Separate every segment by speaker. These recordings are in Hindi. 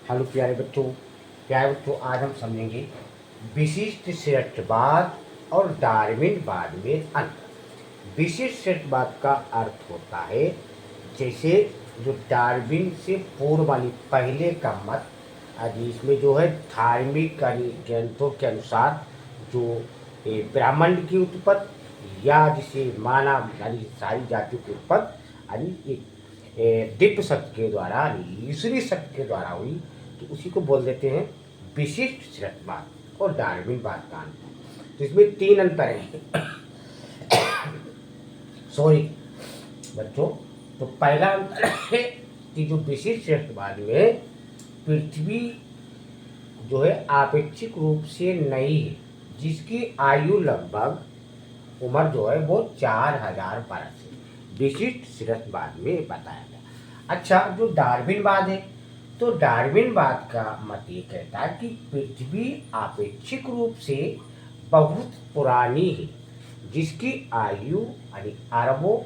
Speaker 1: हेलो प्यारे बच्चों आज हम समझेंगे विशिष्ट श्रेष्ठवाद और डार्विनवाद में अंतर। विशिष्ट श्रेष्ठवाद का अर्थ होता है जैसे जो डार्विन से पूर्व वाली पहले का मत, इसमें जो है धार्मिक ग्रंथों के अनुसार जो ब्राह्मण की उत्पत्ति या जिसे मानव यानी सारी जातियों की उत्पत्ति यानी दिव्य सत्य के द्वारा ईश्वरीय सत्य के द्वारा हुई, तो उसी को बोल देते हैं विशिष्ट श्रेष्ठवाद और डार्विनवाद का अंतर। तो इसमें तीन अंतर हैं। सॉरी बच्चों, तो पहला अंतर है कि जो विशिष्ट श्रेष्ठवाद में पृथ्वी जो है आपेक्षिक रूप से नई है, जिसकी आयु लगभग उम्र जो है वो 4000 वर्ष है, विशिष्ट श्रेष्ठवाद में बताया गया। अच्छा, जो डार्विनवाद है तो डार्विनवाद का मत ये कहता है कि पृथ्वी आपेक्षिक रूप से बहुत पुरानी है, जिसकी आयु यानी अरबों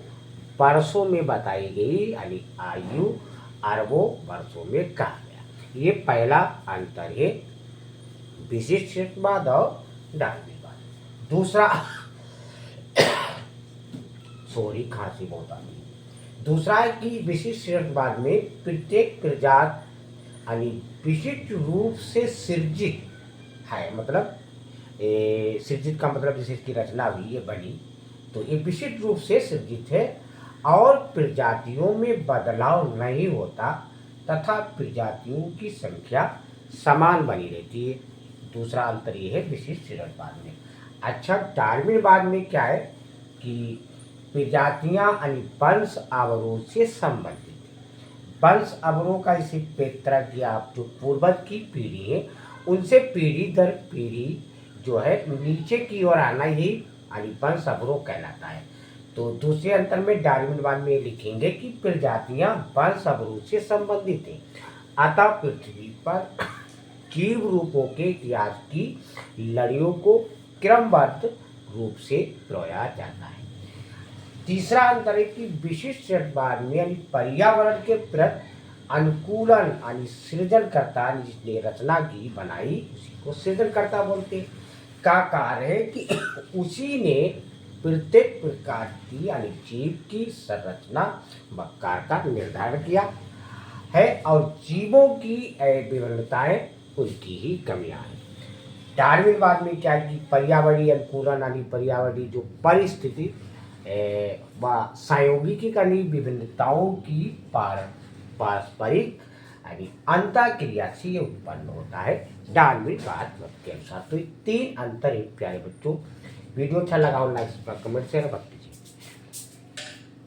Speaker 1: वर्षों में बताई गई, यानी आयु अरबों वर्षों में कहा गया। ये पहला अंतर है विशिष्ट श्रेष्ठवाद और डार्विनवाद। दूसरा सॉरी खांसी बहुत आ रही है। दूसरा है कि विशिष्ट श्रेष्ठवाद में प्रत्येक प्रजाति यानी विशिष्ट रूप से सृजित है, मतलब सृजित का मतलब जैसे इसकी रचना हुई है बनी, तो ये विशिष्ट रूप से सृजित है और प्रजातियों में बदलाव नहीं होता तथा प्रजातियों की संख्या समान बनी रहती है। दूसरा अंतर ये है विशिष्ट श्रेष्ठवाद में। अच्छा, डार्विनवाद में क्या है कि प्रजातियां यानी वंश अवरोध से संबंधित। वंश अवरोध का इसी तरह की आप जो पूर्वज की पीढ़ी है उनसे पीढ़ी दर पीढ़ी जो है नीचे की ओर आना ही यानी वंश अवरोध कहलाता है। तो दूसरे अंतर में डार्विनवाद में लिखेंगे कि प्रजातियां वंश अवरोध से संबंधित हैं, अतः पृथ्वी पर जीव रूपों के इतिहास की लड़ियों को क्रमबद्ध रूप से रोया जाता है। तीसरा अंतर है कि विशिष्ट श्रेष्ठवाद में यानी पर्यावरण के प्रति अनुकूलन यानी सृजनकर्ता जिसने रचना की बनाई उसी को सृजनकर्ता बोलते का कार्य है कि उसी ने प्रत्येक प्रकार की यानी जीव की संरचना व आकार का निर्धारण किया है और जीवों की विभिन्नताएं उनकी ही कमियां हैं। डार्विनवाद में क्या है कि पर्यावरणीय अनुकूलन यानी पर्यावरणीय जो परिस्थिति व सांयोगिकी यानी विभिन्नताओं की पारस्परिक यानी अंतःक्रिया से ये उत्पन्न होता है डार्विनवाद के अनुसार। तो ये तीन अंतर है प्यारे बच्चों। वीडियो अच्छा लगा हो लाइक कमेंट शेयर कीजिए।